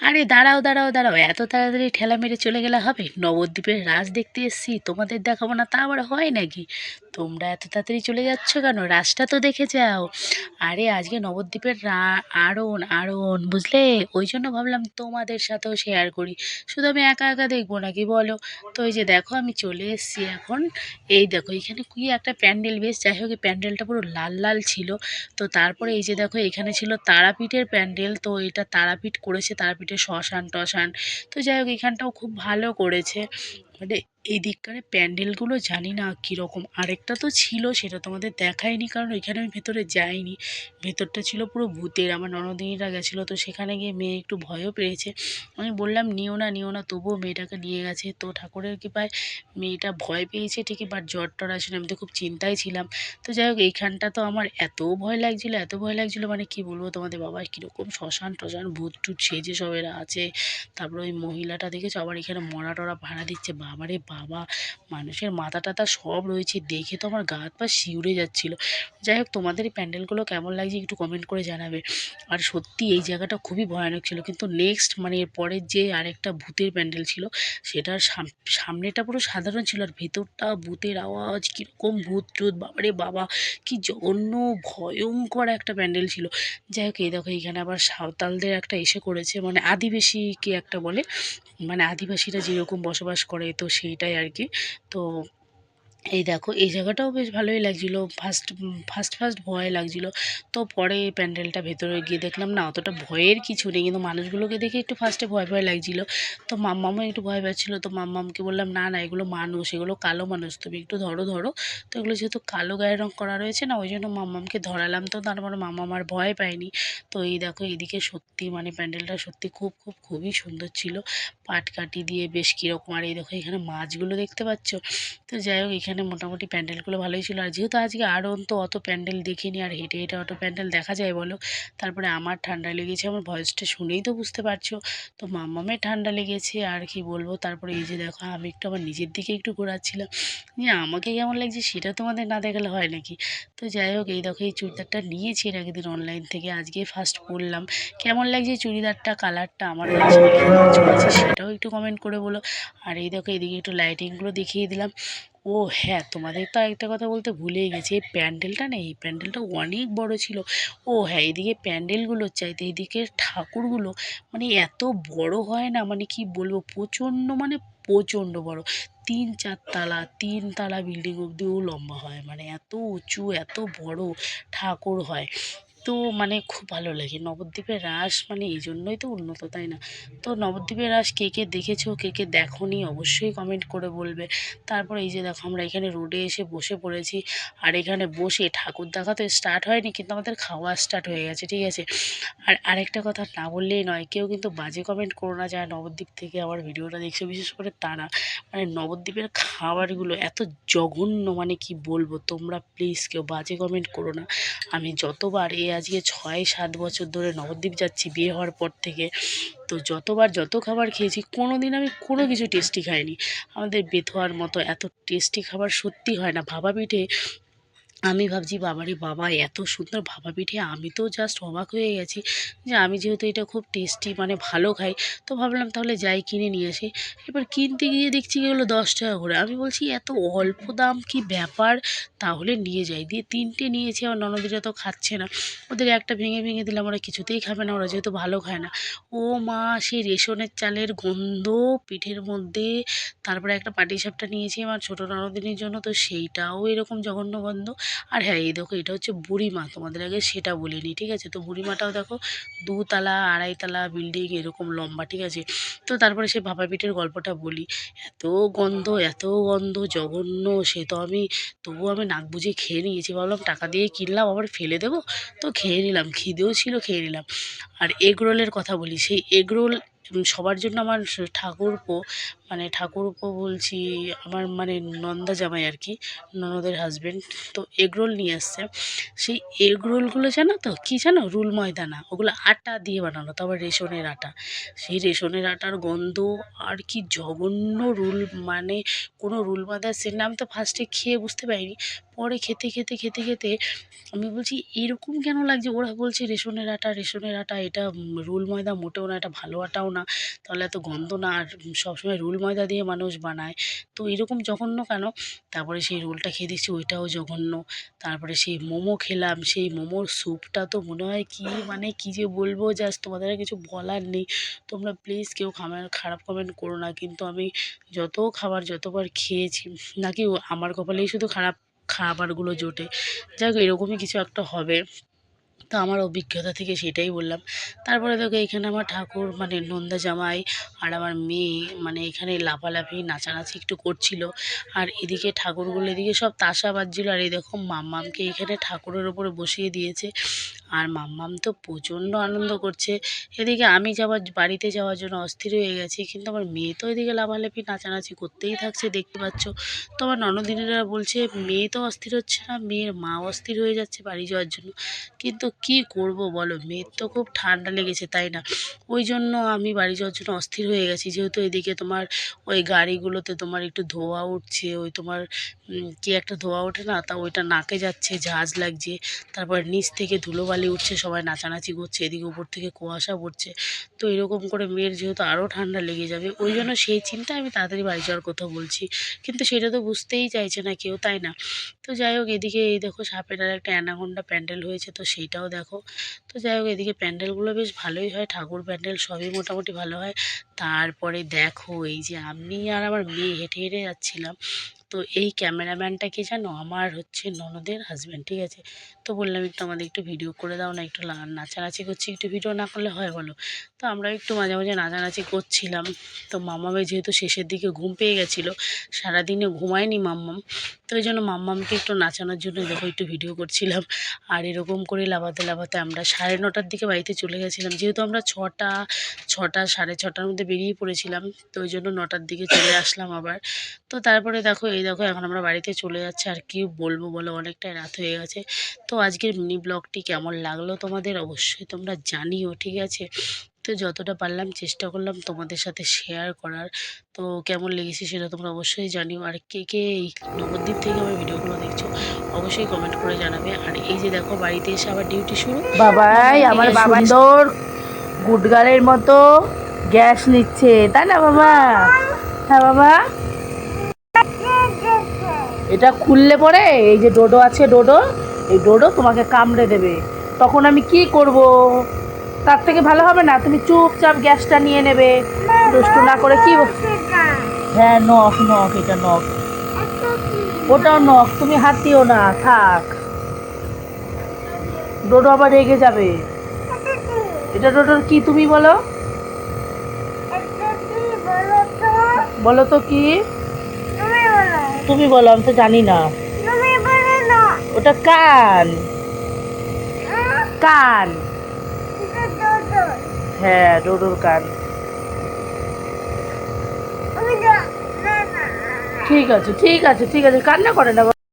আরে দাঁড়াও দাঁড়াও দাঁড়াও, এত তাড়াতাড়ি ঠেলা মেরে চলে গেলে হবে? নবদ্বীপের রাস দেখতে এসছি, তোমাদের দেখাবো না তা আবার হয় নাকি? তোমরা এত তাড়াতাড়ি চলে যাচ্ছ কেন? রাসটা তো দেখে যাও। আরে আজকে নবদ্বীপের আরোহণ আরোহণ, বুঝলে? ওই জন্য ভাবলাম তোমাদের সাথেও শেয়ার করি। শুধু আমি একা একা দেখবো নাকি বলো? তো এই যে দেখো আমি চলে এসেছি এখন। এই দেখো এখানে কি একটা প্যান্ডেল, বেশ যাই হোক এই প্যান্ডেলটা পুরো লাল লাল ছিল। তো তারপরে এই যে দেখো এখানে ছিল তারাপীঠের প্যান্ডেল, তো এটা তারাপীঠ করেছে, তারাপীঠের শ্মশান টশান। তো যাই হোক এখানটাও খুব ভালো করেছে। মানে এই দিককারে প্যান্ডেলগুলো জানি না কীরকম। আরেকটা তো ছিল, সেটা তোমাদের দেখায়নি কারণ এখানে আমি ভেতরে যাইনি। ভেতরটা ছিল পুরো ভূতের, আমার ননদিনীরা গেছিলো, তো সেখানে গিয়ে মেয়ে একটু ভয়ও পেয়েছে। আমি বললাম নিও না নিও না, তবুও মেয়েটাকে নিয়ে গেছে। তো ঠাকুরের কৃপায় মেয়েটা ভয় পেয়েছে ঠিকই, বাট জ্বর টর আসেনি। আমি তো খুব চিন্তায় ছিলাম। তো যাই হোক এইখানটা তো আমার এত ভয় লাগছিলো, এত ভয় লাগছিলো, মানে কি বলবো তোমাদের, বাবা কীরকম শ্মশান টশান ভূত টুত সেজে সব এরা আছে। তারপরে ওই মহিলাটা দেখেছো আবার এখানে মরা টরা ভাড়া দিচ্ছে, বাবারে বাবা, মানুষের মাথা টাথা সব রয়েছে। দেখে তো আমার গা হাত পা শিউরে যাচ্ছিলো। যাই হোক তোমাদের এই প্যান্ডেলগুলো কেমন লাগছে একটু কমেন্ট করে জানাবে। আর সত্যি এই জায়গাটা খুবই ভয়ানক ছিল, কিন্তু নেক্সট মানে এর পরের যে আরেকটা ভূতের প্যান্ডেল ছিল, সেটার সামনেটা পুরো সাধারণ ছিল, আর ভেতরটা ভূতের আওয়াজ, কীরকম ভূত টুত, বাবারে বাবা, কি জঘন্য ভয়ঙ্কর একটা প্যান্ডেল ছিল। যাই হোক এই দেখো এইখানে আবার সাঁওতালদের একটা এসে করেছে, মানে আদিবাসী কি একটা বলে, মানে আদিবাসীরা যেরকম বসবাস করে তো সেইটাই আর কি। তো এই দেখো এই জায়গাটাও বেশ ভালোই লাগছিলো। ফার্স্ট ফার্স্ট ফার্স্ট ভয় লাগছিলো, তো পরে প্যান্ডেলটা ভেতরে গিয়ে দেখলাম না অতটা ভয়ের কিছু নেই, কিন্তু মানুষগুলোকে দেখে একটু ফার্স্টে ভয় ভয় লাগছিলো। তো মাম্মামও একটু ভয় পাচ্ছিলো, তো মাম্মামকে বললাম না না এগুলো মানুষ, এগুলো কালো মানুষ, তুমি একটু ধরো ধরো। তো এগুলো যেহেতু কালো গায়ের রঙ করা রয়েছে না, ওই জন্য মাম্মামকে ধরালাম, তো তারপরে মাম্মাম আর ভয় পায়নি। তো এই দেখো এইদিকে সত্যি মানে প্যান্ডেলটা সত্যি খুব খুব খুবই সুন্দর ছিল, পাটকাঠি দিয়ে বেশ কীরকম। আর এই দেখো এখানে মাছগুলো দেখতে পাচ্ছ। তো যাই হোক এখানে মোটামুটি প্যান্ডেলগুলো ভালোই ছিল, আর যেহেতু আজকে আরও তো অত প্যান্ডেল দেখিনি, আর হেঁটে হেঁটে অত প্যান্ডেল দেখা যায় বলো। তারপরে আমার ঠান্ডা লেগেছে, আমার ভয়েসটা শুনেই তো বুঝতে পারছো। তো মাম্মামের ঠান্ডা লেগেছে, আর কি বলবো। তারপরে এই যে দেখো আমি একটু আমার নিজের দিকে একটু ঘোরাচ্ছিলাম, যে আমাকে কেমন লাগছে সেটা তোমাদের না দেখালে হয় নাকি। তো যাই হোক এই দেখো এই চুড়িদারটা নিয়েছি এর আগের দিন অনলাইন থেকে, আজকে ফার্স্ট পরলাম। কেমন লাগছে চুড়িদারটা, কালারটা, আমার কাছে কেমন চলেছে সেটাও একটু কমেন্ট করে বলো। আর এই দেখো এদিকে একটু লাইটিংগুলো দেখিয়ে দিলাম। ও হ্যাঁ, তোমাদের তো একটা কথা বলতে ভুলেই গেছি, এই প্যান্ডেলটা না, এই প্যান্ডেলটা অনেক বড় ছিল। ও হ্যাঁ, এদিকে প্যান্ডেলগুলোর চাইতে এদিকে ঠাকুরগুলো মানে এত বড় হয় না, মানে কি বলবো, প্রচণ্ড মানে প্রচণ্ড বড়। 3-4 তালা বিল্ডিং অব্দিও লম্বা হয়, মানে এত উঁচু এত বড় ঠাকুর হয়। তো মানে খুব ভালো লাগে নবদ্বীপের রাস, মানে এই জন্যই তো উন্নত, তাই না? তো নবদ্বীপের রাস কে কে দেখেছো কে কে দেখোনি অবশ্যই কমেন্ট করে বলবে। তারপর এই যে দেখো আমরা এখানে রোডে এসে বসে পড়েছি, আর এখানে বসে ঠাকুর দেখা তো স্টার্ট হয়নি, কিন্তু আমাদের খাওয়া স্টার্ট হয়ে গেছে, ঠিক আছে? আর আরেকটা কথা না বললেই নয়, কেউ কিন্তু বাজে কমেন্ট করো না যারা নবদ্বীপ থেকে আমার ভিডিওটা দেখছো, বিশেষ করে তারা। মানে নবদ্বীপের খাবারগুলো এত জঘন্য, মানে কি বলবো, তোমরা প্লিজ কেউ বাজে কমেন্ট করো না। আমি যতবার আজকে 6-7 বছর ধরে নবদ্বীপ যাচ্ছি বিয়ে হওয়ার পর থেকে, তো যতবার যত খাবার খেয়েছি কোনো দিন আমি কোনো কিছু টেস্টি খাইনি। আমাদের বেথুয়ার মতো এত টেস্টি খাবার সত্যি হয় না। ভাপা পিঠে আমি ভাবছি বাবারে বাবা, এত সুন্দর ভাপা পিঠে, আমি তো জাস্ট অবাক হয়ে গেছি যে আমি যেহেতু এটা খুব টেস্টি মানে ভালো খাই, তো ভাবলাম তাহলে যাই কিনে নিয়ে আসি। এবার কিনতে গিয়ে দেখছি এগুলো 10 টাকা করে। আমি বলছি এত অল্প দাম, কি ব্যাপার, তাহলে নিয়ে যাই। দিয়ে 3টে নিয়েছি, আমার ননদিরা তো খাচ্ছে না, ওদের একটা ভেঙে ভেঙে দিলাম, ওরা কিছুতেই খাবে না, ওরা যেহেতু ভালো খায় না। ও মা, সেই রেশনের চালের গন্ধ পিঠের মধ্যে। তারপরে একটা পাটিসাপটা নিয়েছি আমার ছোটো ননদিনীর জন্য, তো সেইটাও এরকম জঘন্য গন্ধ। আর হ্যাঁ এই দেখো এটা হচ্ছে বুড়িমা, তোমাদের আগে সেটা বলিনি, ঠিক আছে? তো বুড়িমাটাও দেখো 2 তালা 2.5 তালা বিল্ডিং এরকম লম্বা, ঠিক আছে? তো তারপরে সেই ভাপা পিঠের গল্পটা বলি। এত গন্ধ এত গন্ধ জঘন্য, সে তো আমি তবুও আমি নাক বুজে খেয়ে নিয়েছি, ভাবলাম টাকা দিয়ে কিনলাম আবার ফেলে দেবো, তো খেয়ে নিলাম, খিদেও ছিল খেয়ে নিলাম। আর এগরোলের কথা বলি, সেই এগরোল সবার জন্য আমার ঠাকুরপো, মানে ঠাকুরপো বলছি আমার মানে নন্দা জামাই আর কি, ননদের হাজব্যান্ড, তো এগরোল নিয়ে আসছে। সেই এগরোলগুলো জানো তো কী জানো, রুল ময়দা না, ওগুলো আটা দিয়ে বানানো, তো আবার রেশনের আটা। সেই রেশনের আটার গন্ধ, আর কি জঘন্য রুল, মানে কোনো রুল ময়দার সেন্ট। আমি তো ফার্স্টে খেয়ে বুঝতে পারিনি, পরে খেতে খেতে খেতে খেতে আমি বলছি এরকম কেন লাগছে, ওরা বলছে রেশনের আটা, রেশনের আটা, এটা রুল ময়দা মোটেও না, এটা ভালো আটাও না, তাহলে এত গন্ধ না, আর সবসময় রুল ময়দা দিয়ে মানুষ বানায়, তো এরকম জঘন্য কেন? তারপরে সেই রোলটা খেয়ে দেখছি ওইটাও জঘন্য। তারপরে সেই মোমো খেলাম, সেই মোমোর স্যুপটা তো মনে হয় কি, মানে কী যে বলবো, জাস্ট তোমাদের আর কিছু বলার নেই। তোমরা প্লিজ কেউ খারাপ কমেন্ট করো না, কিন্তু আমি যতবার খেয়েছি, নাকি আমার কপালেই শুধু খারাপ খাবারগুলো জোটে। যাই হোক, এরকমই কিছু একটা হবে, তো আমার অভিজ্ঞতা থেকে সেটাই বললাম। তারপরে দেখো এখানে আমার ঠাকুর মানে নন্দা জামাই আর আমার মেয়ে মানে এখানে লাফালাফি নাচানাচি একটু করছিল, আর এদিকে ঠাকুরগুলো এদিকে সব তাসা বাজছিল, আর এই দেখো মাম্মামকে এখানে ঠাকুরের ওপরে বসিয়ে দিয়েছে, আর মাম্মাম তো প্রচণ্ড আনন্দ করছে। এদিকে আমি বাড়িতে যাওয়ার জন্য অস্থির হয়ে গেছি, কিন্তু আমার মেয়ে তো এদিকে লাফালাফি নাচানাচি করতেই থাকছে, দেখতে পাচ্ছ। তো আমার ননদিনীরা বলছে মেয়ে তো অস্থির হচ্ছে না, মেয়ের মা অস্থির হয়ে যাচ্ছে বাড়ি যাওয়ার জন্য। কিন্তু কি করব বলো, মেয়ের তো খুব ঠান্ডা লেগেছে, তাই না? ওই জন্য আমি বাড়ি যাওয়ার জন্য অস্থির হয়ে গেছি, যেহেতু এদিকে তোমার ওই গাড়িগুলোতে তোমার একটু ধোঁয়া উঠছে, ওই তোমার কি একটা ধোঁয়া ওঠে না, তা ওইটা নাকে যাচ্ছে, ঝাঁজ লাগছে, তারপর নিচ থেকে ধুলোবালি উঠছে, সবাই নাচানাচি করছে, এদিকে উপর থেকে কুয়াশা পড়ছে, তো এরকম করে মেয়ের যেহেতু আরও ঠান্ডা লেগে যাবে, ওই জন্য সেই চিন্তায় আমি তাড়াতাড়ি বাড়ি যাওয়ার কথা বলছি, কিন্তু সেটা তো বুঝতেই চাইছে না কেউ, তাই না? তো যাই হোক, এদিকে এই দেখো সাপের আর একটা অ্যানাকোন্ডা প্যান্ডেল হয়েছে, তো সেইটাও দেখো। তো যাই হোক, এদিকে প্যান্ডেলগুলো বেশ ভালোই হয়, ঠাকুর প্যান্ডেল সবই মোটামুটি ভালো হয়। তারপরে দেখো এই যে আমি আর আমার মেয়ে হেঁটে হেঁটে যাচ্ছিলাম, তো এই ক্যামেরাম্যানটা কে জানো, আমার হচ্ছে ননদের হাজব্যান্ড, ঠিক আছে? তো বললাম একটু আমাদের একটু ভিডিও করে দাও না, একটু নাচানাচি করছি, একটু ভিডিও না করলে হয় বলো? তো আমরা একটু মাঝে মাঝে নাচানাচি করছিলাম। তো মাম্মামের যেহেতু শেষের দিকে ঘুম পেয়ে গেছিলো, সারাদিনে ঘুমায়নি মাম্মাম, তো ওই জন্য মাম্মামকে একটু নাচানোর জন্য দেখো একটু ভিডিও করছিলাম। আর এরকম করে লাফাতে লাফাতে আমরা 9:30টার দিকে বাড়িতে চলে গেছিলাম, যেহেতু আমরা ছটা 6:30টার মধ্যে বেরিয়ে পড়েছিলাম, তো ওই জন্য 9টার দিকে চলে আসলাম আবার। তো তারপরে দেখো এই দেখো এখন আমরা বাড়িতে চলে যাচ্ছি, আর কি বলবো বলো, অনেকটাই রাত হয়ে গেছে। তো আজকের মিনি ব্লগটি কেমন লাগলো তোমাদের অবশ্যই তোমরা জানিও, ঠিক আছে? তো যতটা পারলাম চেষ্টা করলাম তোমাদের সাথে শেয়ার করার, তো কেমন লেগেছে সেটা তোমরা অবশ্যই জানিও, আর কে কে এই নবদ্বীপ থেকে আমার ভিডিওগুলো দেখছো অবশ্যই কমেন্ট করে জানাবে। আর এই যে দেখো বাড়িতে এসে আবার ডিউটি শুরু, বাবাই আমার সুন্দর গুডগার্লের মতো গ্যাস নিচ্ছে, তাই না বাবা? হ্যাঁ বাবা, এটা খুললে পরে এই যে ডোডো আছে, ডোডো, এই ডোডো তোমাকে কামড়ে দেবে, তখন আমি কি করব? তার থেকে ভালো হবে না তুমি চুপচাপ গ্যাসটা নিয়ে নেবে, দুষ্টু না করে। কি হ্যাঁ, নখ নখ, এটা নখ, ওটাও নখ, তুমি হাত দিও না, থাক, ডোডো আবার রেগে যাবে। এটা ডোডোর কি তুমি বলো, বলো তো কি, তুমি বলো, আমি তো জানি না। ওটা কান, কান, হ্যাঁ ডোডোর কান। ঠিক আছে ঠিক আছে ঠিক আছে, কান্না করে না।